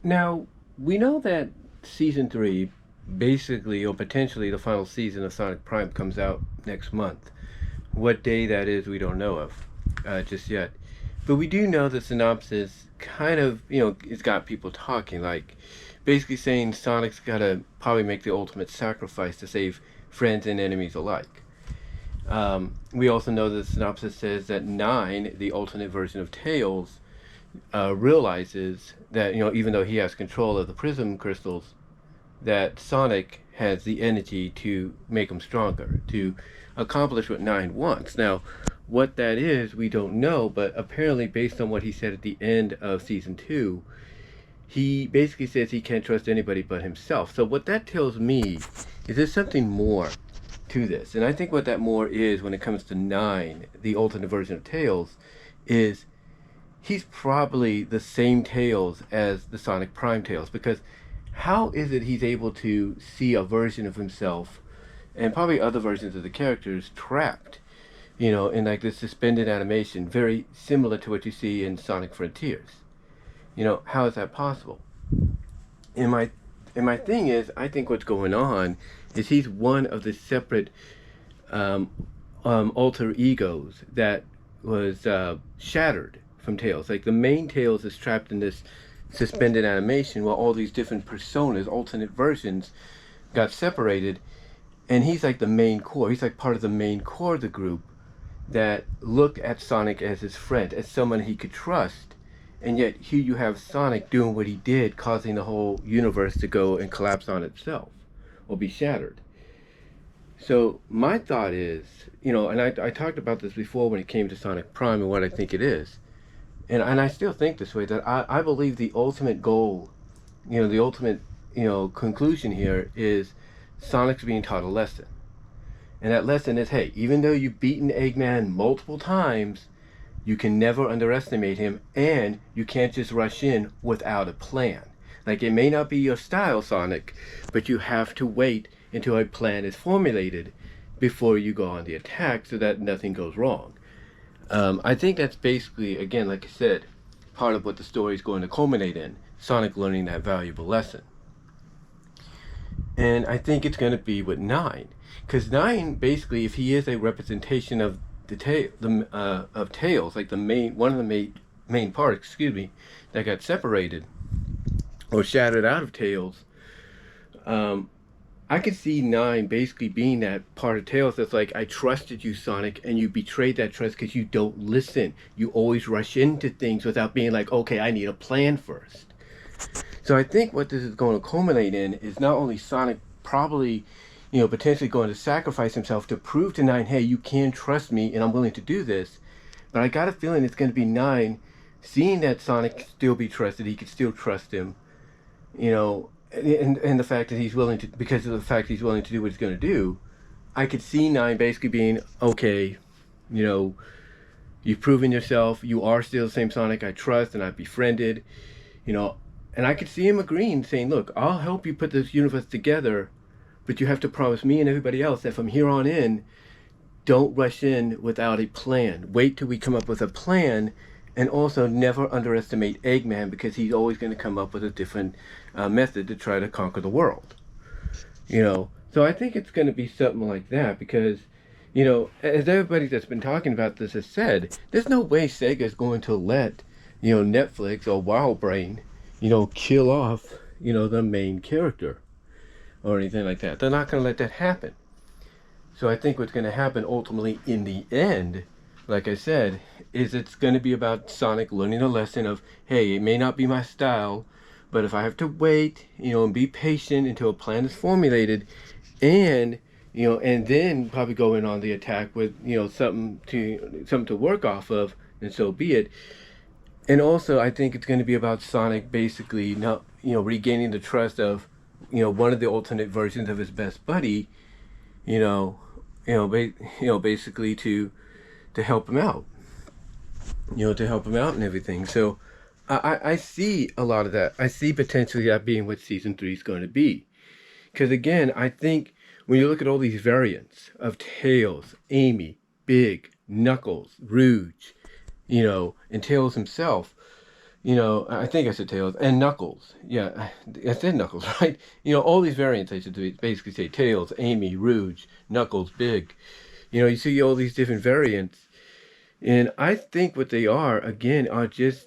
Now, we know that season three, basically, or potentially the final season of Sonic Prime comes out next month. What day that is, we don't know of just yet. But we do know the synopsis kind of, it's got people talking, like basically saying Sonic's got to probably make the ultimate sacrifice to save friends and enemies alike. We also know the synopsis says that Nine, the alternate version of Tails, realizes that even though he has control of the prism crystals, that Sonic has the energy to make him stronger, to accomplish what Nine wants. Now, what that is, we don't know, but apparently, based on what he said at the end of season two, he basically says he can't trust anybody but himself. So, what that tells me is there's something more to this. And I think what that more is when it comes to Nine, the alternate version of Tails, is he's probably the same Tails as the Sonic Prime Tails, because how is it he's able to see a version of himself and probably other versions of the characters trapped, in like this suspended animation, very similar to what you see in Sonic Frontiers? How is that possible? And my thing is, I think what's going on is he's one of the separate um, alter egos that was shattered from Tails. Like the main Tails is trapped in this suspended animation while all these different personas, alternate versions, got separated. And he's like the main core. He's like part of the main core of the group that look at Sonic as his friend, as someone he could trust. And yet here you have Sonic doing what he did, causing the whole universe to go and collapse on itself or be shattered. So my thought is, and I talked about this before when it came to Sonic Prime and what I think it is. And I still think this way, that I believe the ultimate goal, the ultimate, conclusion here is Sonic's being taught a lesson. And that lesson is, hey, even though you've beaten Eggman multiple times, you can never underestimate him, and you can't just rush in without a plan. Like, it may not be your style, Sonic, but you have to wait until a plan is formulated before you go on the attack so that nothing goes wrong. I think that's basically, again, like I said, part of what the story is going to culminate in, Sonic learning that valuable lesson. And I think it's going to be with Nine, because Nine, basically, if he is a representation of of Tails, like the main one of the main parts, excuse me, that got separated or shattered out of Tails, I could see Nine basically being that part of Tails that's like, I trusted you, Sonic, and you betrayed that trust because you don't listen. You always rush into things without being like, okay, I need a plan first. So I think what this is going to culminate in is not only Sonic probably, potentially going to sacrifice himself to prove to Nine, hey, you can trust me and I'm willing to do this. But I got a feeling it's going to be Nine seeing that Sonic can still be trusted, he can still trust him, and the fact that he's willing to, because of the fact he's willing to do what he's going to do, I could see Nine basically being, okay, you've proven yourself, you are still the same Sonic I trust and I've befriended, you know, and I could see him agreeing, saying, look, I'll help you put this universe together, but you have to promise me and everybody else that from here on in, don't rush in without a plan. Wait till we come up with a plan, and also never underestimate Eggman because he's always going to come up with a different method to try to conquer the world. So I think it's going to be something like that because, as everybody that's been talking about this has said, there's no way Sega's going to let, Netflix or Wildbrain, kill off, the main character or anything like that. They're not going to let that happen. So I think what's going to happen ultimately in the end, like I said, is it's going to be about Sonic learning a lesson of, hey, it may not be my style, but if I have to wait, and be patient until a plan is formulated, and and then probably go in on the attack with, something to work off of, and so be it. And also, I think it's going to be about Sonic basically not, regaining the trust of, one of the alternate versions of his best buddy, basically to help him out, to help him out and everything. So I see a lot of that. I see potentially that being what season 3 is going to be. Because again, I think when you look at all these variants of Tails, Amy, Big, Knuckles, Rouge, and Tails himself, I think I said Tails and Knuckles. Yeah, I said Knuckles, right? All these variants I should basically say Tails, Amy, Rouge, Knuckles, Big. You see all these different variants, and I think what they are again are just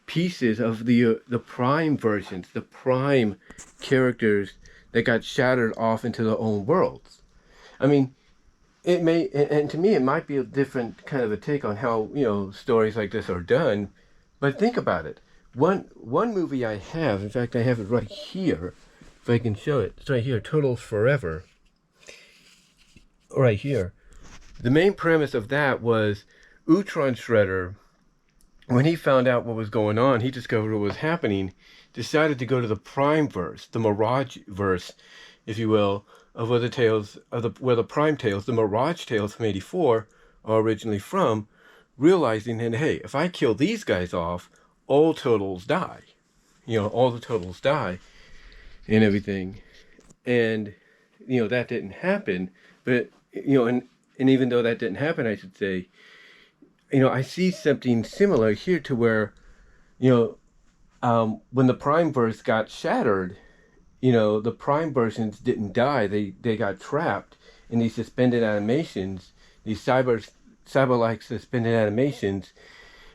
pieces of the Prime versions, the Prime characters that got shattered off into their own worlds. I mean, it may, and to me, it might be a different kind of a take on how stories like this are done. But think about it. One movie I have, in fact, I have it right here. If I can show it, it's right here. Turtles Forever. Right here. The main premise of that was Utron Shredder, when he found out what was going on, he discovered what was happening, decided to go to the Prime verse, the Mirage verse, if you will, of where the tales of where the Prime tales, the Mirage tales from '84, are originally from, realizing that hey, if I kill these guys off, all turtles die. All the turtles die and everything. And that didn't happen. But and even though that didn't happen, I should say, I see something similar here to where, when the Prime verse got shattered, the Prime versions didn't die. They got trapped in these suspended animations, these cyber-like suspended animations,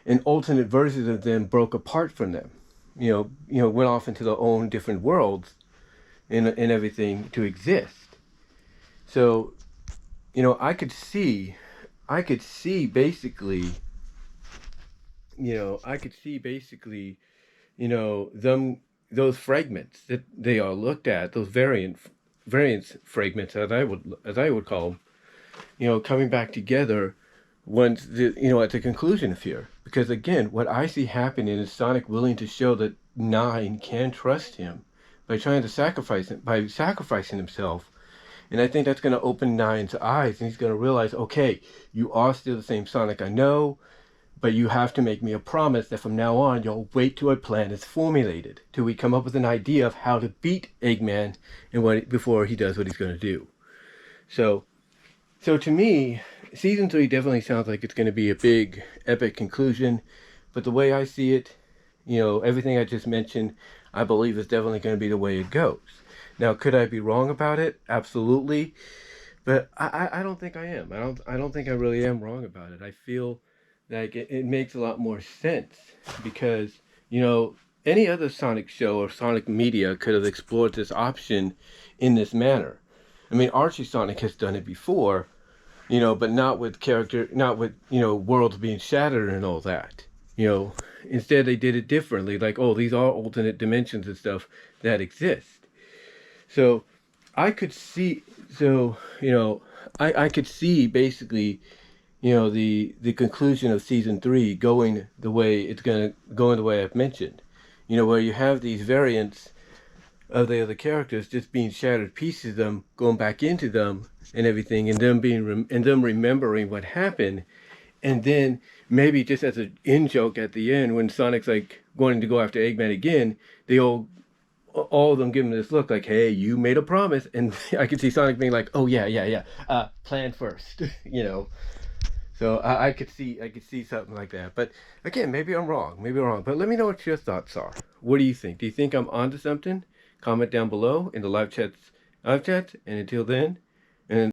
and alternate versions of them broke apart from them. Went off into their own different worlds and everything to exist. So, I could see basically, them those fragments that they are looked at, those variance fragments as I would call them, coming back together once at the conclusion of here. Because again, what I see happening is Sonic willing to show that Nine can trust him by sacrificing himself. And I think that's going to open Nine's eyes, and he's going to realize, okay, you are still the same Sonic I know, but you have to make me a promise that from now on you'll wait till a plan is formulated, till we come up with an idea of how to beat Eggman before he does what he's going to do. So to me, season 3 definitely sounds like it's going to be a big, epic conclusion. But the way I see it, everything I just mentioned, I believe is definitely going to be the way it goes. Now, could I be wrong about it? Absolutely. But I don't think I am. I don't think I really am wrong about it. I feel like it makes a lot more sense because, any other Sonic show or Sonic media could have explored this option in this manner. I mean, Archie Sonic has done it before, but not with worlds being shattered and all that. Instead they did it differently. Like, oh, these are alternate dimensions and stuff that exist. So I could see, I could see basically, the conclusion of season 3 going the way it's going to go in the way I've mentioned. Where you have these variants of the other characters just being shattered pieces of them, going back into them and everything, and them them remembering what happened, and then maybe just as an in joke at the end when Sonic's like wanting to go after Eggman again, they all of them give him this look like, hey, you made a promise, and I could see Sonic being like, oh yeah, plan first, So I could see something like that. But again, maybe I'm wrong. But let me know what your thoughts are. What do you think? Do you think I'm onto something? Comment down below in the live chats. And until then,